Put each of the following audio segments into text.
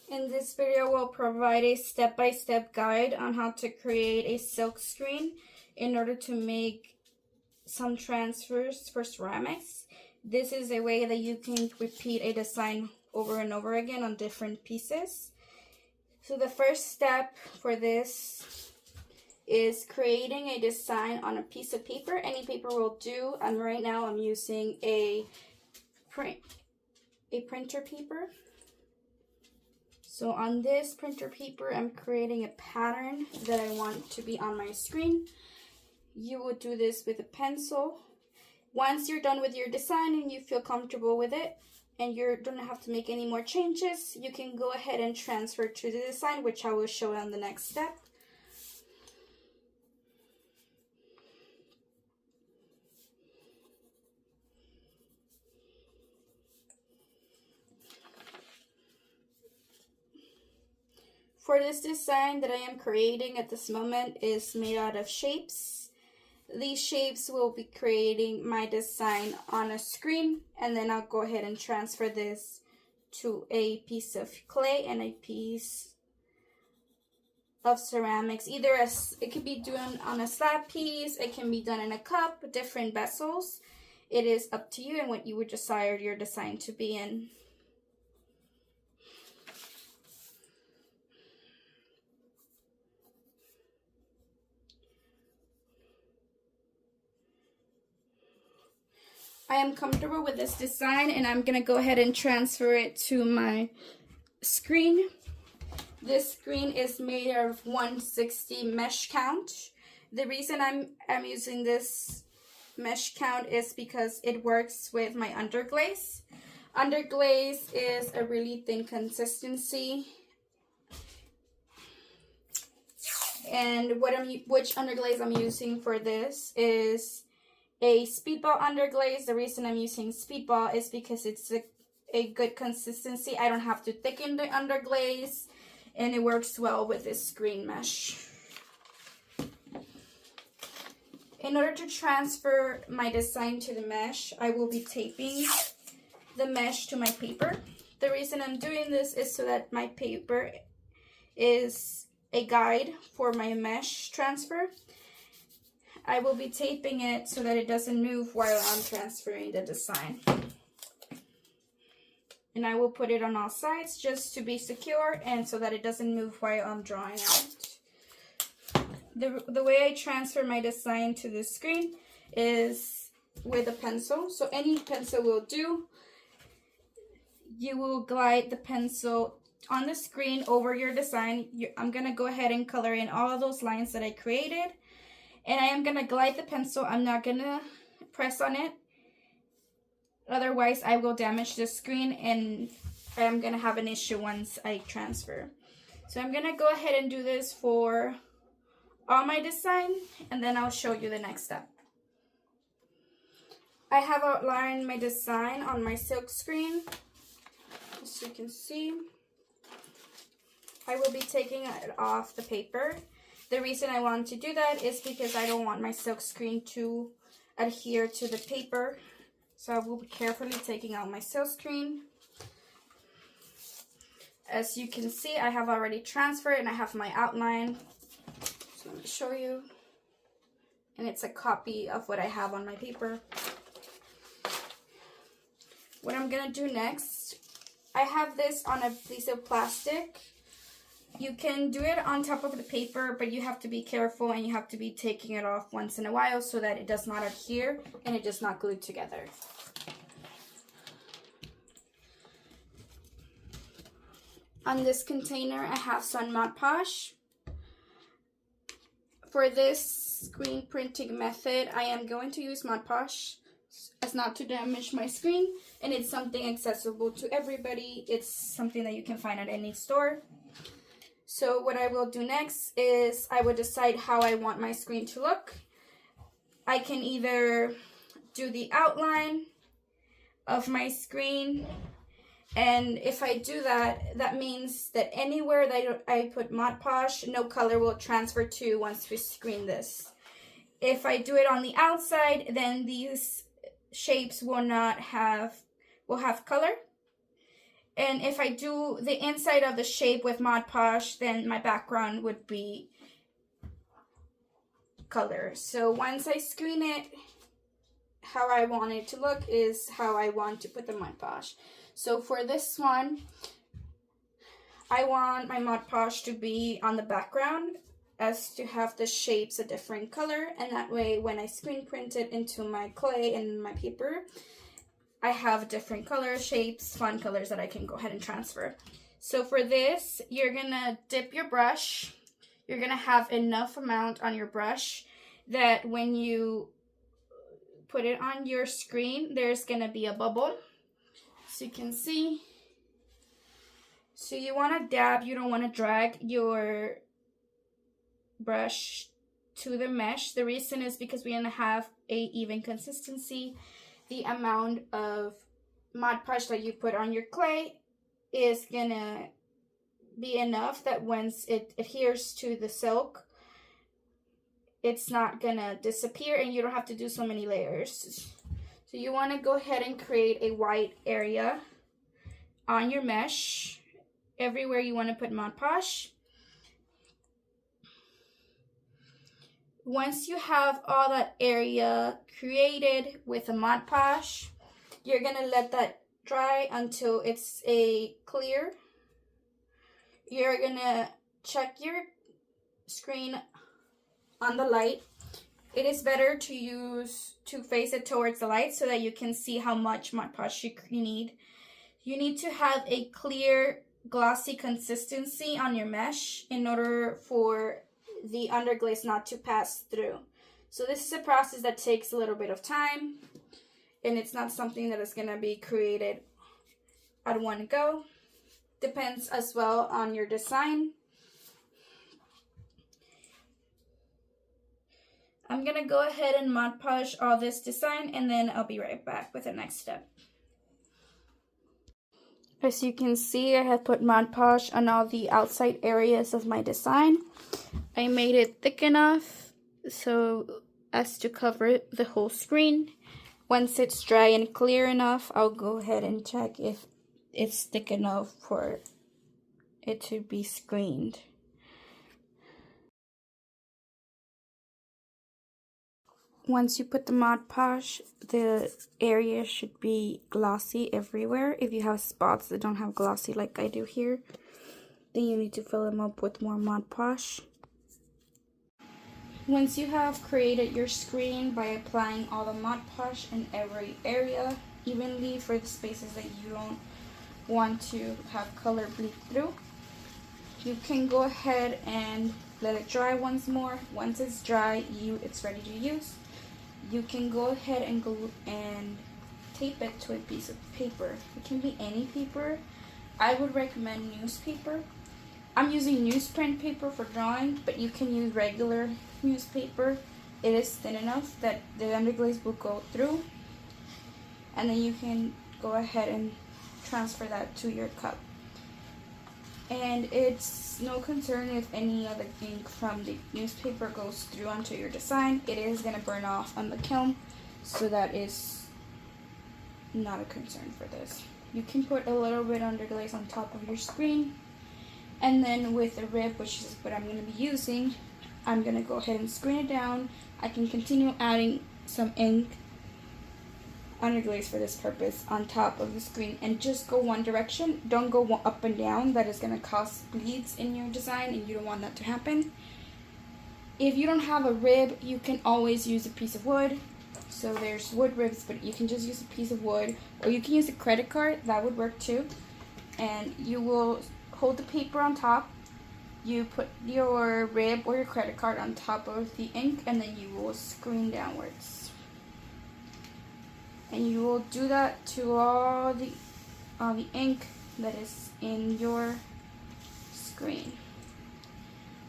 In this video, we'll provide a step-by-step guide on how to create a silk screen in order to make some transfers for ceramics. This is a way that you can repeat a design over and over again on different pieces. So the first step for this is creating a design on a piece of paper. Any paper will do. And right now I'm using a printer paper. So on this printer paper, I'm creating a pattern that I want to be on my screen. You will do this with a pencil. Once you're done with your design and you feel comfortable with it, and you don't have to make any more changes, you can go ahead and transfer to the design, which I will show on the next step. For this design that I am creating at this moment is made out of shapes. These shapes will be creating my design on a screen, and then I'll go ahead and transfer this to a piece of clay and a piece of ceramics. Either it could be done on a slab piece, it can be done in a cup, different vessels. It is up to you and what you would desire your design to be in. I am comfortable with this design and I'm going to go ahead and transfer it to my screen. This screen is made of 160 mesh count. The reason I'm using this mesh count is because it works with my underglaze. Underglaze is a really thin consistency. And which underglaze I'm using for this is a Speedball underglaze. The reason I'm using Speedball is because it's a good consistency. I don't have to thicken the underglaze, and it works well with this screen mesh. In order to transfer my design to the mesh, I will be taping the mesh to my paper. The reason I'm doing this is so that my paper is a guide for my mesh transfer. I will be taping it so that it doesn't move while I'm transferring the design. And I will put it on all sides just to be secure and so that it doesn't move while I'm drawing out. The way I transfer my design to the screen is with a pencil. So any pencil will do. You will glide the pencil on the screen over your design. I'm going to go ahead and color in all of those lines that I created. And I am going to glide the pencil. I'm not going to press on it. Otherwise, I will damage the screen and I'm going to have an issue once I transfer. So I'm going to go ahead and do this for all my design, and then I'll show you the next step. I have outlined my design on my silk screen. As you can see, I will be taking it off the paper. The reason I want to do that is because I don't want my silk screen to adhere to the paper. So I will be carefully taking out my silk screen. As you can see, I have already transferred and I have my outline. So let me show you. And it's a copy of what I have on my paper. What I'm going to do next, I have this on a piece of plastic. You can do it on top of the paper, but you have to be careful and you have to be taking it off once in a while so that it does not adhere and it does not glue together. On this container, I have some Mod Podge. For this screen printing method, I am going to use Mod Podge as not to damage my screen, and it's something accessible to everybody. It's something that you can find at any store. So what I will do next is I will decide how I want my screen to look. I can either do the outline of my screen, and if I do that, that means that anywhere that I put Mod Podge, no color will transfer to once we screen this. If I do it on the outside, then these shapes will have color. And if I do the inside of the shape with Mod Podge, then my background would be color. So once I screen it, how I want it to look is how I want to put the Mod Podge. So for this one, I want my Mod Podge to be on the background, as to have the shapes a different color, and that way when I screen print it into my clay and my paper, I have different color shapes, fun colors that I can go ahead and transfer. So for this, you're gonna dip your brush. You're gonna have enough amount on your brush that when you put it on your screen, there's gonna be a bubble. So you can see. So you wanna dab, you don't wanna drag your brush to the mesh. The reason is because we're gonna have a even consistency. The amount of Mod Podge that you put on your clay is gonna be enough that once it adheres to the silk, it's not gonna disappear and you don't have to do so many layers. So you want to go ahead and create a white area on your mesh everywhere you want to put Mod Podge. Once you have all that area created with a Mod Podge, you're gonna let that dry until it's a clear. You're gonna check your screen on the light. It is better to face it towards the light so that you can see how much Mod Podge you need. You need to have a clear, glossy consistency on your mesh in order for the underglaze not to pass through. So this is a process that takes a little bit of time, and it's not something that is going to be created at one go. Depends as well on your design. I'm going to go ahead and Mod Podge all this design, and then I'll be right back with the next step. As you can see, I have put Mod Podge on all the outside areas of my design. I made it thick enough so as to cover the whole screen. Once it's dry and clear enough, I'll go ahead and check if it's thick enough for it to be screened. Once you put the Mod Podge, the area should be glossy everywhere. If you have spots that don't have glossy like I do here, then you need to fill them up with more Mod Podge. Once you have created your screen by applying all the Mod Podge in every area evenly for the spaces that you don't want to have color bleed through, you can go ahead and let it dry once more. Once it's dry, it's ready to use. You can go ahead and glue and tape it to a piece of paper. It can be any paper. I would recommend newspaper. I'm using newsprint paper for drawing, but you can use regular newspaper. It is thin enough that the underglaze will go through, and then you can go ahead and transfer that to your cup. And it's no concern if any other ink from the newspaper goes through onto your design. It is going to burn off on the kiln, so that is not a concern for this. You can put a little bit underglaze on top of your screen, and then with a rib, which is what I'm going to be using, I'm going to go ahead and screen it down. I can continue adding some ink underglaze for this purpose on top of the screen, and just go one direction. Don't go up and down. That is going to cause bleeds in your design, and you don't want that to happen. If you don't have a rib, you can always use a piece of wood. So there's wood ribs, but you can just use a piece of wood, or you can use a credit card. That would work too. And you will hold the paper on top. You put your rib or your credit card on top of the ink, and then you will screen downwards. And you will do that to all the ink that is in your screen.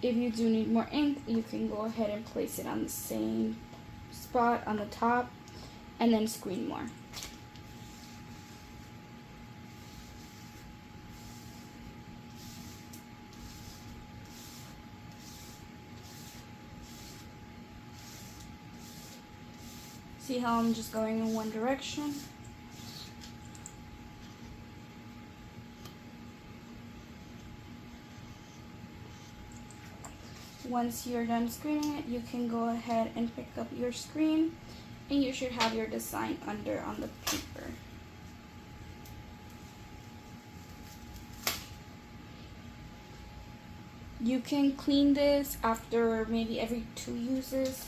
If you do need more ink, you can go ahead and place it on the same spot on the top, and then screen more. See how I'm just going in one direction? Once you're done screening it, you can go ahead and pick up your screen, and you should have your design under on the paper. You can clean this after maybe every 2 uses,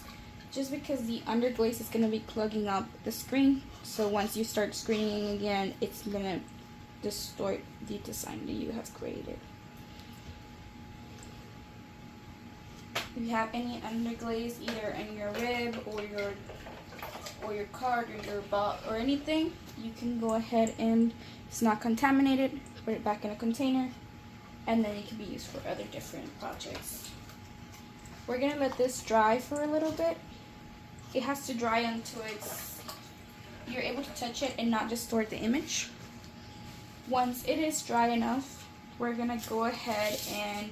just because the underglaze is going to be clogging up the screen. So once you start screening again, it's going to distort the design that you have created. If you have any underglaze either in your rib or your card or your bot or anything, you can go ahead and, it's not contaminated, put it back in a container, and then it can be used for other different projects. We're gonna let this dry for a little bit. It has to dry until you're able to touch it and not distort the image. Once it is dry enough, we're gonna go ahead and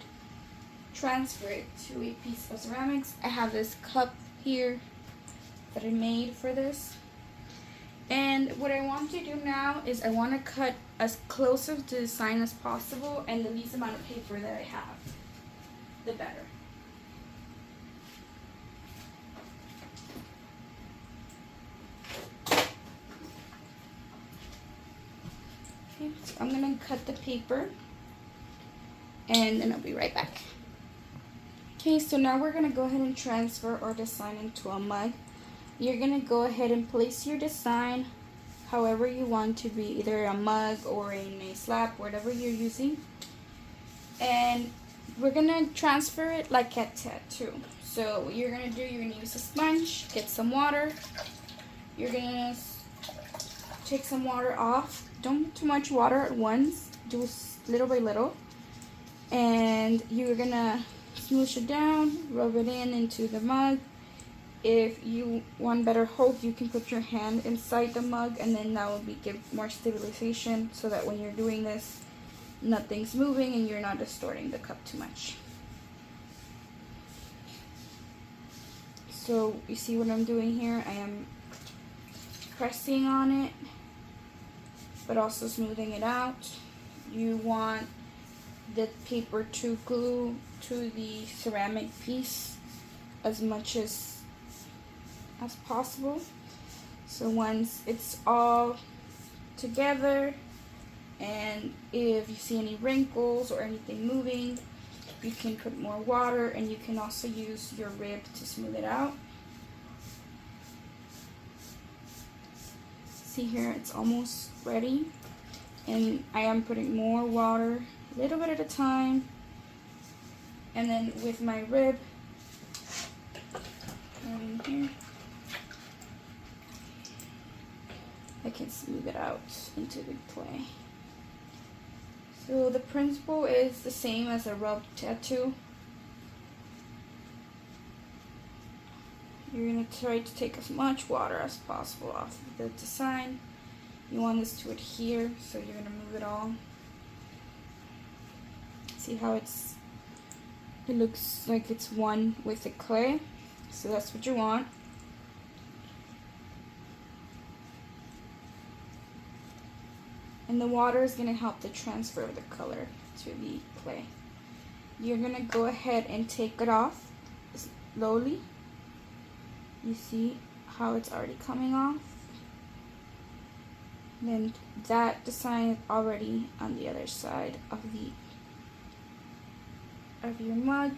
transfer it to a piece of ceramics. I have this cup here that I made for this. And what I want to do now is I want to cut as close to the design as possible, and the least amount of paper that I have, the better. Okay, so I'm going to cut the paper, and then I'll be right back. Okay, so now we're going to go ahead and transfer our design into a mug. You're going to go ahead and place your design however you want to be, either a mug or in a slab, whatever you're using. And we're going to transfer it like a tattoo. So what you're going to do, you're going to use a sponge, get some water. You're going to take some water off. Don't too much water at once, do little by little. And you're going to smoosh it down, rub it into the mug. If you want better hold, you can put your hand inside the mug, and then that will give more stabilization, so that when you're doing this, nothing's moving and you're not distorting the cup too much. So you see what I'm doing here? I am pressing on it, but also smoothing it out. You want the paper to glue to the ceramic piece as much as possible. So once it's all together, and if you see any wrinkles or anything moving, you can put more water, and you can also use your rib to smooth it out. See here, it's almost ready, and I am putting more water, a little bit at a time, and then with my rib in here, I can smooth it out into the clay. So the principle is the same as a rub tattoo. You're going to try to take as much water as possible off of the design. You want this to adhere, so you're going to move it all. See how it looks like it's one with the clay. So that's what you want. And the water is going to help the transfer of the color to the clay. You're going to go ahead and take it off slowly. You see how it's already coming off. And then that design is already on the other side of your mug.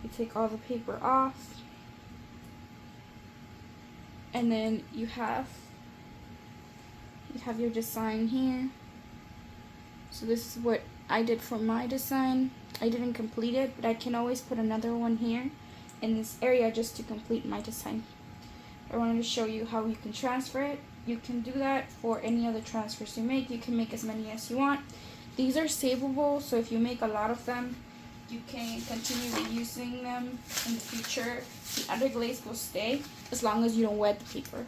You take all the paper off. And then you have your design here. So this is what I did for my design. I didn't complete it, but I can always put another one here in this area just to complete my design. I wanted to show you how you can transfer it. You can do that for any other transfers you make. You can make as many as you want. These are savable, so if you make a lot of them, you can continue reusing them in the future. The underglaze will stay as long as you don't wet the paper.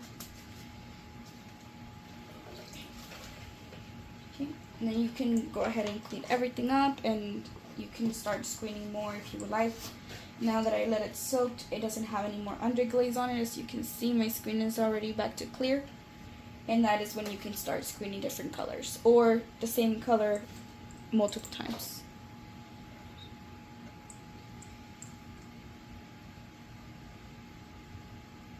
And then you can go ahead and clean everything up, and you can start screening more if you would like. Now that I let it soak, it doesn't have any more underglaze on it. As you can see, my screen is already back to clear. And that is when you can start screening different colors, or the same color multiple times.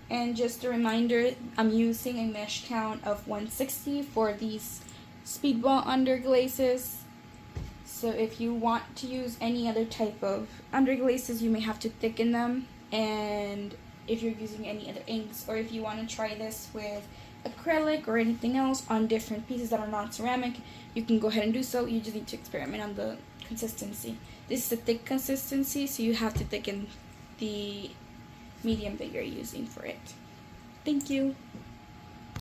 And just a reminder, I'm using a mesh count of 160 for these Speedball underglazes. So if you want to use any other type of underglazes, you may have to thicken them. And if you're using any other inks, or if you want to try this with acrylic or anything else on different pieces that are not ceramic, you can go ahead and do so. You just need to experiment on the consistency. This is a thick consistency, so you have to thicken the medium that you're using for it. Thank you.